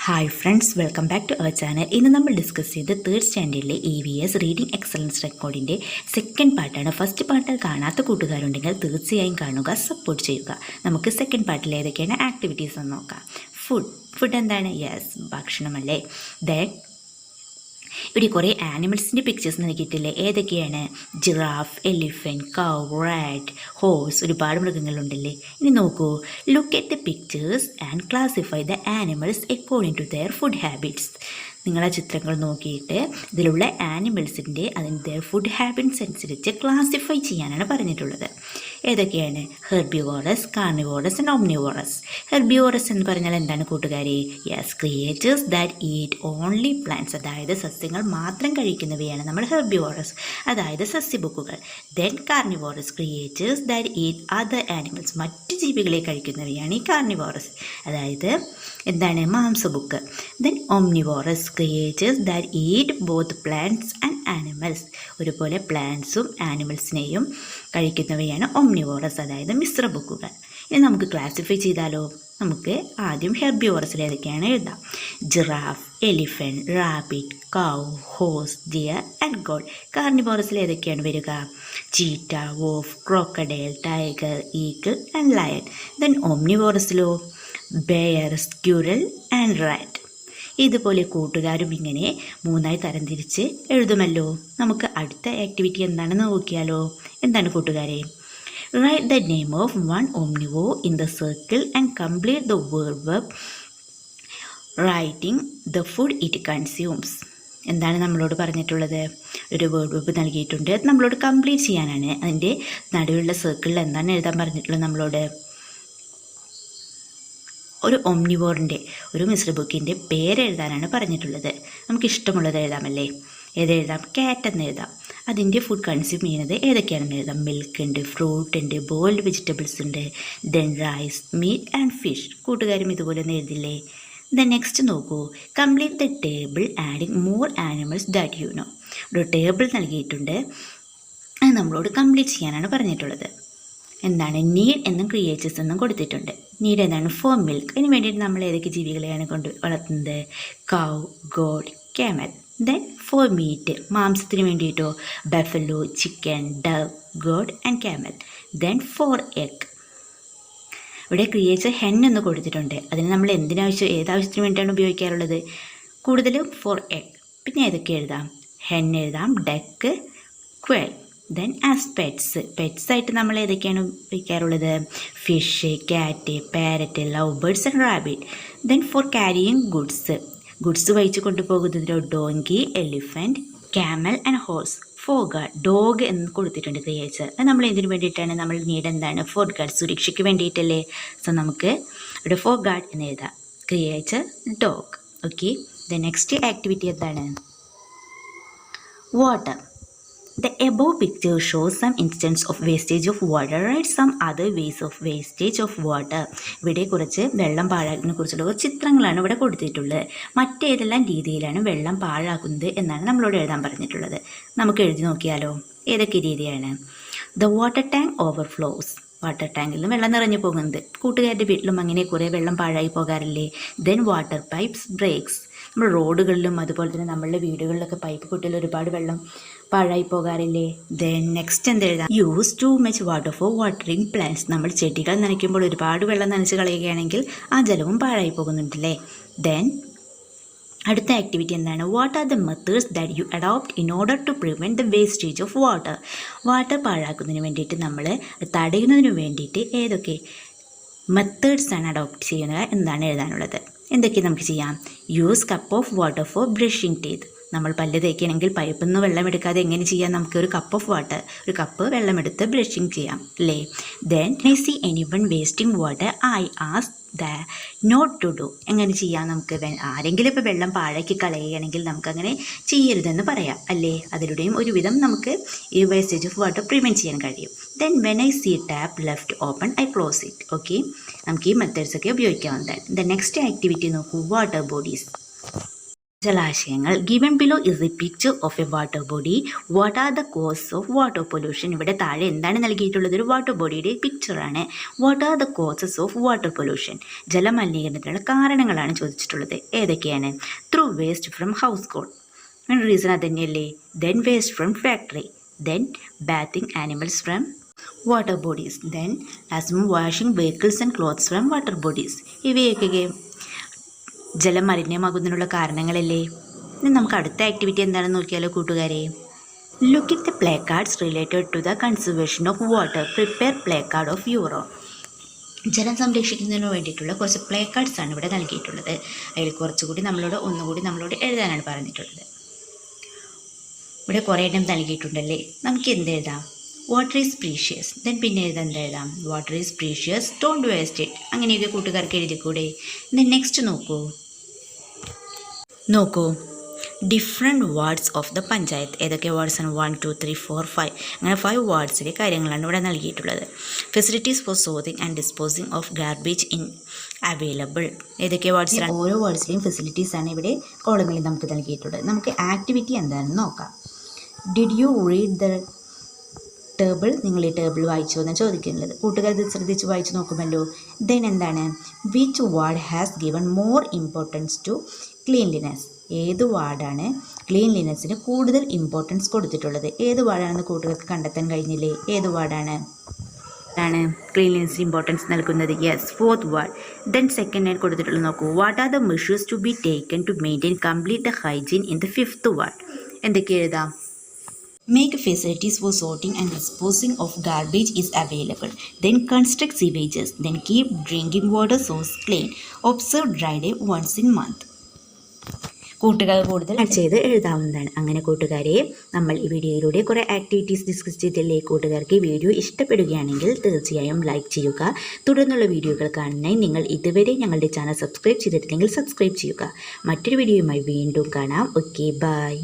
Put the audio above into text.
Hi friends, welcome back to our channel. ഇന്ന് നമ്മൾ discuss ചെയ്ത് തേർഡ് സ്റ്റാൻഡേർഡിലെ EVS റീഡിംഗ് എക്സലൻസ് റെക്കോർഡിൻ്റെ സെക്കൻഡ് പാർട്ടാണ്. ഫസ്റ്റ് പാർട്ട് കാണാത്ത കൂട്ടുകാരുണ്ടെങ്കിൽ തീർച്ചയായും കാണുക, സപ്പോർട്ട് ചെയ്യുക. നമുക്ക് സെക്കൻഡ് പാർട്ടിൽ ഏതൊക്കെയാണ് ആക്ടിവിറ്റീസ് എന്ന് നോക്കാം. ഫുഡ് എന്താണ്? യെസ്, ഭക്ഷണമല്ലേ. ദെൻ ഇവിടെ കുറേ ആനിമൽസിൻ്റെ പിക്ചേഴ്സ് നൽകിയിട്ടില്ലേ? ഏതൊക്കെയാണ്? Giraffe, elephant, cow, rat, horse, ഒരുപാട് മൃഗങ്ങളുണ്ടല്ലേ. ഇനി നോക്കൂ, look at the pictures and classify the animals according to their food habits. നിങ്ങളെ ചിത്രങ്ങൾ നോക്കിയിട്ട് ഇതിലുള്ള ആനിമൽസിൻ്റെ അതിൻ്റെ ഫുഡ് ഹാബിറ്റ്സ് അനുസരിച്ച് ക്ലാസിഫൈ ചെയ്യാനാണ് പറഞ്ഞിട്ടുള്ളത്. ഏതൊക്കെയാണ്? Herbivorous, carnivorous and omnivorous. Herbivorous എന്ന് പറഞ്ഞാൽ എന്താണ് കൂട്ടുകാരെ? Yes, creatures that eat only plants, അതായത് സസ്യങ്ങൾ മാത്രം കഴിക്കുന്നവയാണ് നമ്മൾ ഹെർബിവോറസ്, അതായത് സസ്യബുക്കുകൾ. Then carnivorous, creatures that eat other animals, മറ്റു ജീവികളെ കഴിക്കുന്നവയാണ് ഈ കാർണിവോറസ്, അതായത് എന്താണ്? മാംസബുക്ക്. Then omnivorous, creatures that eat both plants and animals, ഒരുപോലെ പ്ലാന്റ്സും ആനിമൽസിനെയും കഴിക്കുന്നവയാണ് ഓംനിവോറസ്, അതായത് മിശ്ര ബുക്കുകൾ. ഇനി നമുക്ക് ക്ലാസിഫൈ ചെയ്താലോ? നമുക്ക് ആദ്യം ഹെർബിവോറസിൽ ഏതൊക്കെയാണ് എഴുതാം. Giraffe, elephant, rabbit, cow, horse, deer and goat. കാർണിവോറസിൽ ഏതൊക്കെയാണ് വരിക? Cheetah, wolf, crocodile, tiger, eagle and lion. Then ഓംനിവോറസിലോ? Bear, squirrel and rat. ഇതുപോലെ കൂട്ടുകാരും ഇങ്ങനെ മൂന്നായി തരംതിരിച്ച് എഴുതുമല്ലോ. നമുക്ക് അടുത്ത ആക്ടിവിറ്റി എന്താണെന്ന് നോക്കിയാലോ? എന്താണ് കൂട്ടുകാരെ? Write the name of one ഓംനിവോർ in the circle and complete the word web writing the food it consumes. എന്താണ് നമ്മളോട് പറഞ്ഞിട്ടുള്ളത്? ഒരു വേർഡ് വെബ് നൽകിയിട്ടുണ്ട്, അത് നമ്മളോട് കംപ്ലീറ്റ് ചെയ്യാനാണ്. അതിൻ്റെ നടുവിലുള്ള സർക്കിളിൽ എന്താണ് എഴുതാൻ പറഞ്ഞിട്ടുള്ളത് നമ്മളോട്? ഒരു ഓംനിവോറിൻ്റെ, ഒരു മിശ്ര ബുക്കിൻ്റെ പേരെഴുതാനാണ് പറഞ്ഞിട്ടുള്ളത്. നമുക്ക് ഇഷ്ടമുള്ളത് എഴുതാമല്ലേ? ഏതെഴുതാം? ക്യാറ്റ് എന്ന് എഴുതാം. അതിൻ്റെ ഫുഡ് കൺസ്യൂം ചെയ്യുന്നത് ഏതൊക്കെയാണെന്ന് എഴുതാം. മിൽക്ക് ഉണ്ട്, ഫ്രൂട്ട് ഉണ്ട്, ബോയിൽഡ് വെജിറ്റബിൾസ് ഉണ്ട്, then rice, meat and fish. കൂട്ടുകാരും ഇതുപോലെ ഒന്ന് എഴുതില്ലേ? ദെൻ നെക്സ്റ്റ് നോക്കൂ, complete the table adding more animals that you know. ഒരു ടേബിൾ നൽകിയിട്ടുണ്ട്, അത് നമ്മളോട് കംപ്ലീറ്റ് ചെയ്യാനാണ് പറഞ്ഞിട്ടുള്ളത്. എന്താണ്? നീഡ് എന്നും ക്രിയേച്ചേഴ്സ് എന്നും കൊടുത്തിട്ടുണ്ട്. നീഡ് എന്താണ്? For milk. അതിന് വേണ്ടിയിട്ട് നമ്മൾ ഏതൊക്കെ ജീവികളെയാണ് വളർത്തുന്നത്? Cow, goat, camel. Then for meat, മാംസത്തിന് വേണ്ടിയിട്ടോ? Buffalo, chicken, dove, goat and camel. Then for egg, ഇവിടെ ക്രിയേച്ചർ ഹെൻ എന്ന് കൊടുത്തിട്ടുണ്ട്. അതിന് നമ്മൾ ഏതാവശ്യത്തിന് വേണ്ടിയിട്ടാണ് ഉപയോഗിക്കാറുള്ളത്? കൂടുതലും ഫോർ എഗ്. പിന്നെ ഏതൊക്കെ എഴുതാം? ഹെൻ എഴുതാം, duck, quail. Then as pets ആയിട്ട് നമ്മൾ ഏതൊക്കെയാണ് ഉപയോഗിക്കാറുള്ളത്? Fish, cat, parrot, love birds and rabbit. Then for carrying goods വഹിച്ചു കൊണ്ടുപോകുന്നതിലോ? Donkey, elephant, camel and horse. For guard, dog എന്ന് കൊടുത്തിട്ടുണ്ട് ക്രിയേച്ചർ. അത് നമ്മൾ എന്തിനു വേണ്ടിയിട്ടാണ്? നമ്മൾ നീഡ് എന്താണ്? ഫോർ ഗാർഡ്, സുരക്ഷയ്ക്ക് വേണ്ടിയിട്ടല്ലേ. സോ നമുക്ക് ഇവിടെ ഫോർ ഗാർഡ് എന്ന് എഴുതാം. Creature dog. Okay. The next activity എന്താണ്? Water. The above picture shows some instance of wastage of water. Write some other ways of wastage of water. ഇവിടെ കുറച്ച് വെള്ളം പാഴാക്കുന്നതിനെ കുറിച്ചുള്ള ചിത്രങ്ങളാണ് ഇവിടെ കൊടുത്തിട്ടുള്ളത്. മറ്റേതെല്ലാം രീതിയിലാണ് വെള്ളം പാഴാക്കുന്നത് എന്നാണ് നമ്മളോട് എഴുതാൻ പറഞ്ഞിട്ടുള്ളത്. നമുക്ക് എഴുതി നോക്കിയാലോ? ഏതൊക്കെ രീതിയാണ്? The water tank overflows. Water ടാങ്കിൽ നിന്ന് വെള്ളം നിറഞ്ഞു പോകുന്നത്. കൂട്ടുകാരുടെ വീട്ടിലും അങ്ങനെ കുറേ വെള്ളം പാഴായി പോകാറില്ലേ? Then water pipes breaks. നമ്മൾ റോഡുകളിലും അതുപോലെ തന്നെ നമ്മളുടെ വീടുകളിലൊക്കെ പൈപ്പ് പൊട്ടിയാൽ ഒരുപാട് വെള്ളം പാഴായി പോകാറില്ലേ? ദെൻ നെക്സ്റ്റ് എന്തെഴുതാം? Use too much water for watering plants. നമ്മൾ ചെടികൾ നനയ്ക്കുമ്പോൾ ഒരുപാട് വെള്ളം നനച്ച് കളയുകയാണെങ്കിൽ ആ ജലവും പാഴായി പോകുന്നുണ്ടല്ലേ. ദെൻ അടുത്ത ആക്ടിവിറ്റി എന്താണ്? What are the methods that you adopt in order to prevent the wastage of water. Water പാഴാക്കുന്നതിന് വേണ്ടിയിട്ട് നമ്മൾ തടയുന്നതിന് വേണ്ടിയിട്ട് ഏതൊക്കെ മെത്തേഡ്സ് ആണ് അഡോപ്റ്റ് ചെയ്യുന്നത് എന്നാണ് എഴുതാനുള്ളത്. എന്തൊക്കെ നമുക്ക് ചെയ്യാം? Use cup of water for brushing teeth. നമ്മൾ പല്ല് തേക്കണമെങ്കിൽ പൈപ്പിൽ നിന്ന് വെള്ളം എടുക്കാതെ എങ്ങനെ ചെയ്യാം? നമുക്ക് ഒരു കപ്പ് ഓഫ് വാട്ടർ, ഒരു കപ്പ് വെള്ളമെടുത്ത് ബ്രഷിങ് ചെയ്യാം അല്ലേ. Then I see anyone wasting water I ask the not to do. എങ്ങനെ ചെയ്യാം? നമുക്ക് ആരെങ്കിലും ഇപ്പോൾ വെള്ളം പാഴാക്കി കളയുകയാണെങ്കിൽ നമുക്കങ്ങനെ ചെയ്യരുതെന്ന് പറയാം അല്ലേ. അതിലൂടെയും ഒരുവിധം നമുക്ക് ഈ വേസ്റ്റേജ് ഓഫ് വാട്ടർ പ്രിവെൻറ്റ് ചെയ്യാൻ കഴിയും. Then when I see tap left open I close it. Okay, നമുക്ക് ഈ മെത്തേഡ്സൊക്കെ ഉപയോഗിക്കാവുന്നതാണ്. ദ നെക്സ്റ്റ് ആക്ടിവിറ്റി നോക്കൂ, വാട്ടർ ബോഡീസ്. ജലാശയങ്ങൾ. Given below is a picture of a water body. What are the cause of water pollution? ഇവിടെ താഴെ എന്താണ് നൽകിയിട്ടുള്ളത്? ഒരു വാട്ടർ ബോഡിയുടെ പിക്ചറാണ്. What are the causes of water pollution? ജലമലിനീകരണത്തിനുള്ള കാരണങ്ങളാണ് ചോദിച്ചിട്ടുള്ളത്. ഏതൊക്കെയാണ്? Through waste from household, reason അത് തന്നെയല്ലേ. Then waste from factory, then bathing animals from water bodies, then washing vehicles and clothes from water bodies. ഇവയൊക്കെ ജലമലിനമാകുന്നതിനുള്ള കാരണങ്ങളല്ലേ. ഇനി നമുക്ക് അടുത്ത ആക്ടിവിറ്റി എന്താണെന്ന് നോക്കിയാലോ കൂട്ടുകാരെ. Look at the play cards related to the conservation of water. Prepare play card of your. ജലം സംരക്ഷിക്കുന്നതിന് വേണ്ടിയിട്ടുള്ള കുറച്ച് പ്ലേ കാർഡ്സ് ആണ് ഇവിടെ നൽകിയിട്ടുള്ളത്. അതിൽ കുറച്ചുകൂടി ഒന്നുകൂടി നമ്മളോട് എഴുതാനാണ് പറഞ്ഞിട്ടുള്ളത്. ഇവിടെ കുറേ എണ്ണം നൽകിയിട്ടുണ്ടല്ലേ. നമുക്ക് എന്ത് എഴുതാം? Water is precious. ദെൻ പിന്നെ എഴുതാം water is precious, don't waste it. അങ്ങനെയൊക്കെ കൂട്ടുകാർക്ക് എഴുതിക്കൂടെ? ദെൻ നെക്സ്റ്റ് നോക്കൂ different wards of the panchayat. ഏതൊക്കെ വാർഡ്സാണ്? 1, 2, 3, 4, 5. അങ്ങനെ 5 വാർഡ്സിലെ കാര്യങ്ങളാണ് ഇവിടെ നൽകിയിട്ടുള്ളത്. Facilities for sorting and disposing of garbage in available. ഏതൊക്കെ വാർഡ്സിലാണ്? ഓരോ വാർഡ്സിലെയും ഫെസിലിറ്റീസാണ് ഇവിടെ കോളങ്ങളിൽ നമുക്ക് നൽകിയിട്ടുള്ളത്. നമുക്ക് ആക്ടിവിറ്റി എന്താണെന്ന് നോക്കാം. Did you read the table? നിങ്ങൾ ഈ ടേബിൾ വായിച്ചു എന്ന് ചോദിക്കുന്നത്. കൂട്ടുകാർ ഇത് ശ്രദ്ധിച്ച് വായിച്ചു നോക്കുമല്ലോ. ദെൻ എന്താണ്? Which ward has given more importance to cleanliness? ഏത് വാർഡാണ് ക്ലീൻലിനെസ്സിന് കൂടുതൽ ഇമ്പോർട്ടൻസ് കൊടുത്തിട്ടുള്ളത്? ഏത് വാർഡാണെന്ന് കൂട്ടുകാർക്ക് കണ്ടെത്താൻ കഴിഞ്ഞില്ലേ? ഏത് വാർഡാണ് ക്ലീൻലിനെസ്സിന് ഇമ്പോർട്ടൻസ് നൽകുന്നത്? Yes, 4th ward. Then second ആയിട്ട് കൊടുത്തിട്ടുള്ളത് നോക്കൂ. What are the measures to be taken to maintain complete the hygiene in the 5th ward? എന്തൊക്കെ എഴുതാം? Make facilities for sorting and disposing of garbage is available. Then construct sewages. Then keep drinking water source clean. Observe dry day once in month. കൂട്ടുകാർ കൂടുതൽ ചെയ്ത് എഴുതാവുന്നതാണ്. അങ്ങനെ കൂട്ടുകാരെ, നമ്മൾ ഈ വീഡിയോയിലൂടെ കുറേ ആക്ടിവിറ്റീസ് ഡിസ്കസ് ചെയ്തില്ലേ. കൂട്ടുകാർക്ക് ഈ വീഡിയോ ഇഷ്ടപ്പെടുകയാണെങ്കിൽ തീർച്ചയായും ലൈക്ക് ചെയ്യുക. തുടർന്നുള്ള വീഡിയോകൾ കാണാനായി നിങ്ങൾ ഇതുവരെ ഞങ്ങളുടെ ചാനൽ സബ്സ്ക്രൈബ് ചെയ്തിട്ടില്ലെങ്കിൽ സബ്സ്ക്രൈബ് ചെയ്യുക. മറ്റൊരു വീഡിയോയുമായി വീണ്ടും കാണാം. Okay, by.